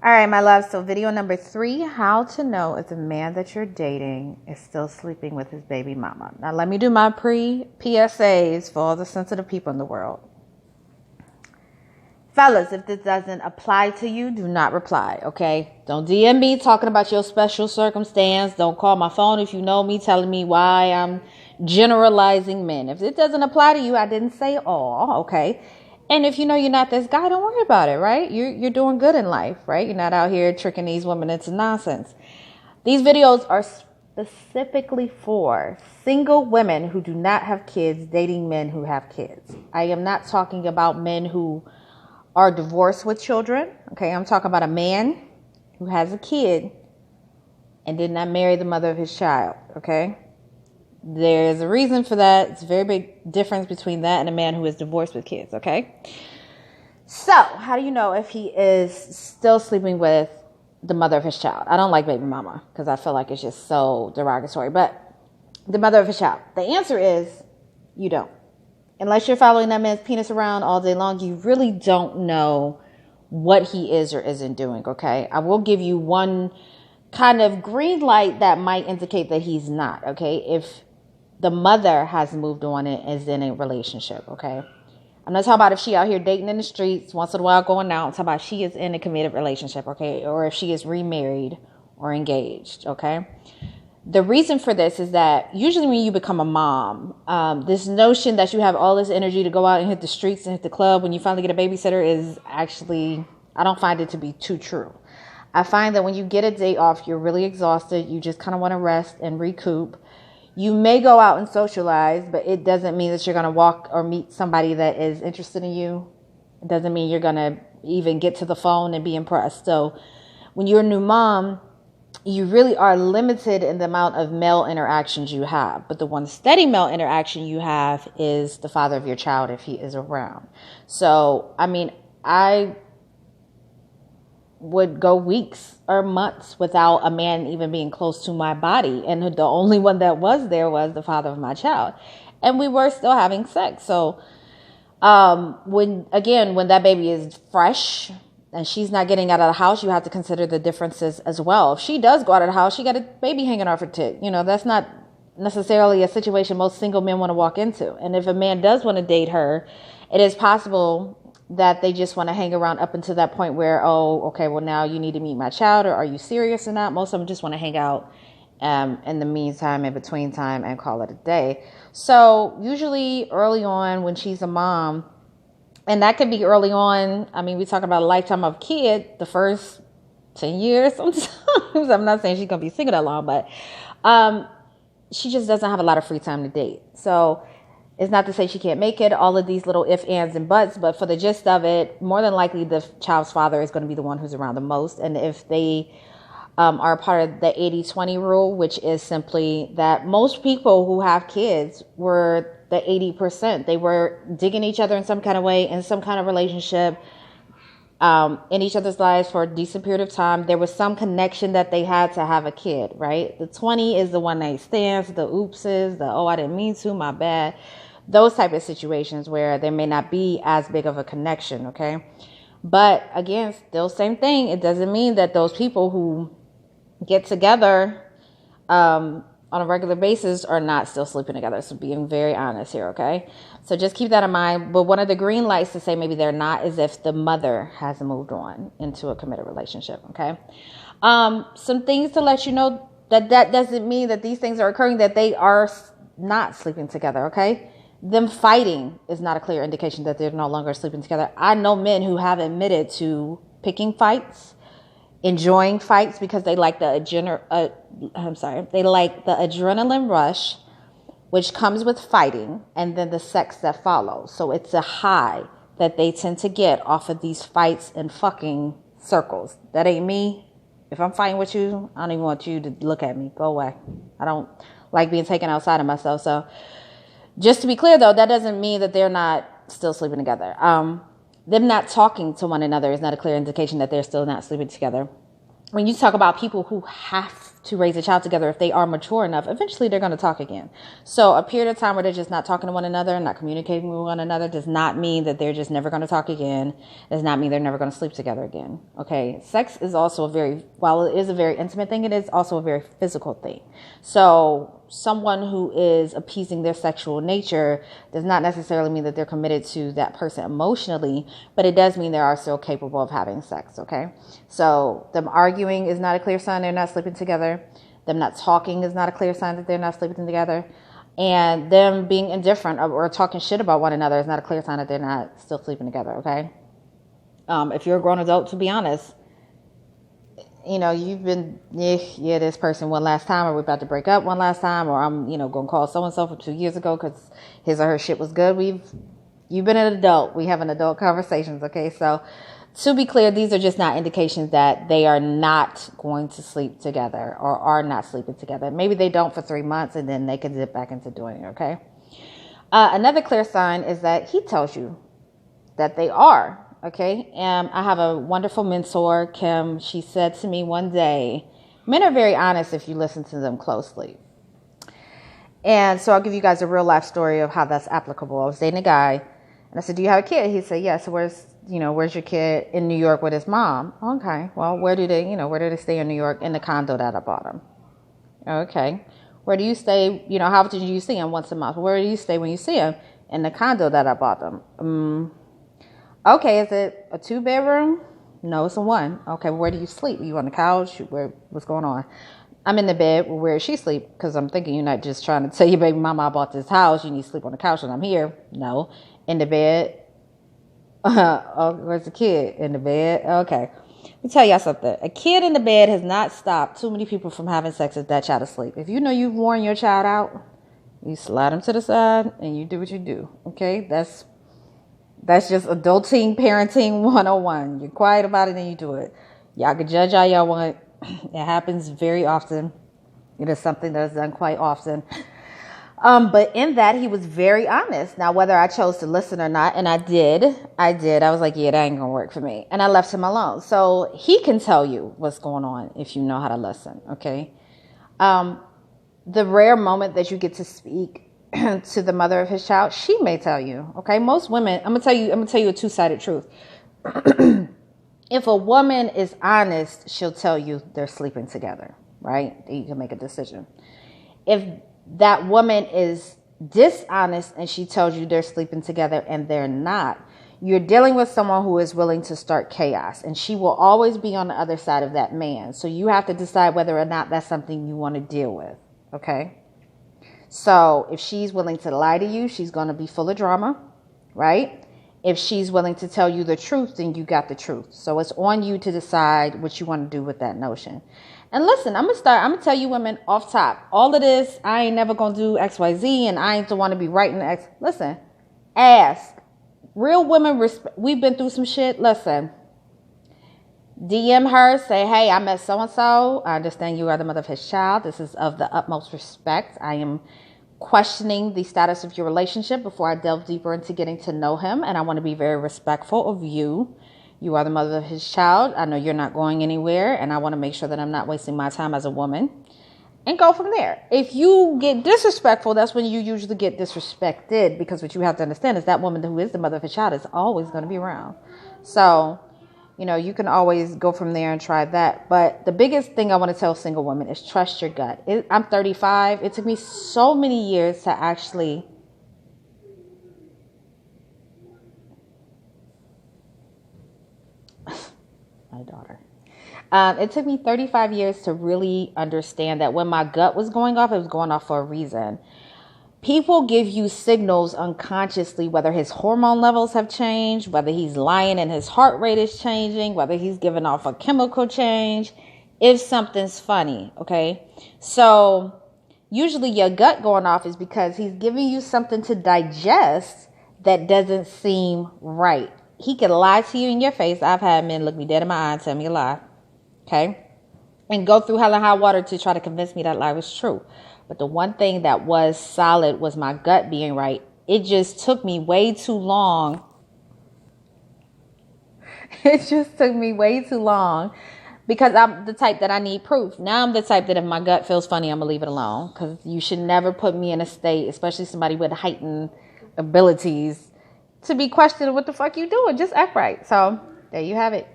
All right, my love. So video number 3, how to know if the man that you're dating is still sleeping with his baby mama. Now, let me do my PSAs for all the sensitive people in the world. Fellas, if this doesn't apply to you, do not reply, okay? Don't DM me talking about your special circumstance. Don't call my phone if you know me telling me why I'm generalizing men. If it doesn't apply to you, I didn't say all, okay? And if you know you're not this guy, don't worry about it, right? You're doing good in life, right? You're not out here tricking these women into nonsense. These videos are specifically for single women who do not have kids dating men who have kids. I am not talking about men who are divorced with children. Okay, I'm talking about a man who has a kid and did not marry the mother of his child. Okay, there's a reason for that. It's a very big difference between that and a man who is divorced with kids. Okay, so how do you know if he is still sleeping with the mother of his child? I don't like baby mama because I feel like it's just so derogatory, but the mother of his child, the answer is you don't. Unless you're following that man's penis around all day long, you really don't know what he is or isn't doing, okay? I will give you one kind of green light that might indicate that he's not, okay? If the mother has moved on and is in a relationship, okay? I'm not talking about if she out here dating in the streets, once in a while going out. I'm talking about she is in a committed relationship, okay? Or if she is remarried or engaged, okay? The reason for this is that usually when you become a mom, this notion that you have all this energy to go out and hit the streets and hit the club when you finally get a babysitter is actually, I don't find it to be too true. I find that when you get a day off, you're really exhausted. You just kind of want to rest and recoup. You may go out and socialize, but it doesn't mean that you're going to walk or meet somebody that is interested in you. It doesn't mean you're going to even get to the phone and be impressed. So when you're a new mom, you really are limited in the amount of male interactions you have. But the one steady male interaction you have is the father of your child if he is around. So, I mean, I would go weeks or months without a man even being close to my body. And the only one that was there was the father of my child. And we were still having sex. So, when that baby is fresh and she's not getting out of the house, you have to consider the differences as well. If she does go out of the house, she got a baby hanging off her tit. You know, that's not necessarily a situation most single men want to walk into. And if a man does want to date her, it is possible that they just want to hang around up until that point where, oh, okay, well, now you need to meet my child, or are you serious or not? Most of them just want to hang out in the meantime, in between time, and call it a day. So usually early on when she's a mom, and that could be early on. I mean, we talk about a lifetime of kid, the first 10 years sometimes. I'm not saying she's going to be single that long, but she just doesn't have a lot of free time to date. So it's not to say she can't make it, all of these little ifs, ands, and buts, but for the gist of it, more than likely the child's father is going to be the one who's around the most. And if they are part of the 80-20 rule, which is simply that most people who have kids were the 80%. They were digging each other in some kind of way, in some kind of relationship, in each other's lives for a decent period of time. There was some connection that they had to have a kid, right? The 20 is the one night stands, the oopses, the, oh, I didn't mean to, my bad. Those type of situations where there may not be as big of a connection, okay? But again, still same thing. It doesn't mean that those people who get together on a regular basis are not still sleeping together. So being very honest here, okay? So just keep that in mind. But one of the green lights to say maybe they're not is if the mother has moved on into a committed relationship, okay? Some things to let you know that doesn't mean that these things are occurring, that they are not sleeping together, okay? Them fighting is not a clear indication that they're no longer sleeping together. I know men who have admitted to picking fights, enjoying fights because they like the adrenaline rush, which comes with fighting, and then the sex that follows. So it's a high that they tend to get off of these fights and fucking circles. That ain't me. If I'm fighting with you, I don't even want you to look at me. Go away. I don't like being taken outside of myself. So just to be clear, though, that doesn't mean that they're not still sleeping together. Them not talking to one another is not a clear indication that they're still not sleeping together. when you talk about people who have to raise a child together, if they are mature enough, eventually they're going to talk again. So a period of time where they're just not talking to one another and not communicating with one another does not mean that they're just never going to talk again. Does not mean they're never going to sleep together again. Okay. Sex is also while it is a very intimate thing, it is also a very physical thing. So someone who is appeasing their sexual nature does not necessarily mean that they're committed to that person emotionally, but it does mean they are still capable of having sex. Okay. So them arguing is not a clear sign they're not sleeping together. Them not talking is not a clear sign that they're not sleeping together. And them being indifferent or talking shit about one another is not a clear sign that they're not still sleeping together. Okay. If you're a grown adult, to be honest, you've been, this person one last time, or we're about to break up one last time, or I'm, going to call so-and-so from 2 years ago because his or her shit was good. You've been an adult. We have an adult conversations. Okay. So to be clear, these are just not indications that they are not going to sleep together or are not sleeping together. Maybe they don't for 3 months and then they can dip back into doing it. Okay. Another clear sign is that he tells you that they are. Okay. I have a wonderful mentor, Kim. She said to me one day, men are very honest if you listen to them closely. And so I'll give you guys a real life story of how that's applicable. I was dating a guy and I said, do you have a kid? He said, yeah. So where's your kid? In New York with his mom. Okay. Well, where do they stay in New York? In the condo that I bought him. Okay. Where do you stay? How often do you see him? Once a month. Where do you stay when you see him? In the condo that I bought them. Okay, is it a 2-bedroom? No, it's a 1. Okay, where do you sleep? You on the couch? What's going on? I'm in the bed. Well, where does she sleep? Because I'm thinking you're not just trying to tell your baby mama I bought this house. You need to sleep on the couch and I'm here. No, in the bed. Where's the kid? In the bed. Okay, let me tell y'all something. A kid in the bed has not stopped too many people from having sex with that child asleep. If you know you've worn your child out, you slide them to the side and you do what you do. Okay, that's just adulting, parenting 101. You're quiet about it and you do it. Y'all can judge all y'all want. It happens very often. It is something that is done quite often. But in that, he was very honest. Now, whether I chose to listen or not, and I did. I was like, yeah, that ain't going to work for me. And I left him alone. So he can tell you what's going on if you know how to listen, okay? The rare moment that you get to speak to the mother of his child, she may tell you, okay? Most women, I'm gonna tell you a two-sided truth. If a woman is honest, she'll tell you they're sleeping together, right? You can make a decision. If that woman is dishonest and she tells you they're sleeping together and they're not, you're dealing with someone who is willing to start chaos, and she will always be on the other side of that man. So you have to decide whether or not that's something you want to deal with, okay? So if she's willing to lie to you, she's going to be full of drama, right? If she's willing to tell you the truth, then you got the truth. So it's on you to decide what you want to do with that notion. And listen, I'm going to tell you women off top, all of this, I ain't never going to do X, Y, Z, and I ain't the one to be writing the X. Listen, ask. Real women, we've been through some shit. Listen, DM her, say, hey, I met so-and-so. I understand you are the mother of his child. This is of the utmost respect. I am questioning the status of your relationship before I delve deeper into getting to know him. And I want to be very respectful of you. You are the mother of his child. I know you're not going anywhere. And I want to make sure that I'm not wasting my time as a woman. And go from there. If you get disrespectful, that's when you usually get disrespected. Because what you have to understand is that woman who is the mother of his child is always going to be around. So you can always go from there and try that. But the biggest thing I want to tell single women is trust your gut. I'm 35. It took me so many years to actually my daughter. It took me 35 years to really understand that when my gut was going off, it was going off for a reason. People give you signals unconsciously, whether his hormone levels have changed, whether he's lying and his heart rate is changing, whether he's giving off a chemical change, if something's funny, okay? So usually your gut going off is because he's giving you something to digest that doesn't seem right. He can lie to you in your face. I've had men look me dead in my eye and tell me a lie, okay? And go through hell and high water to try to convince me that lie was true. But the one thing that was solid was my gut being right. It just took me way too long. It just took me way too long because I'm the type that I need proof. Now I'm the type that if my gut feels funny, I'm going to leave it alone. Because you should never put me in a state, especially somebody with heightened abilities, to be questioning what the fuck you doing. Just act right. So there you have it.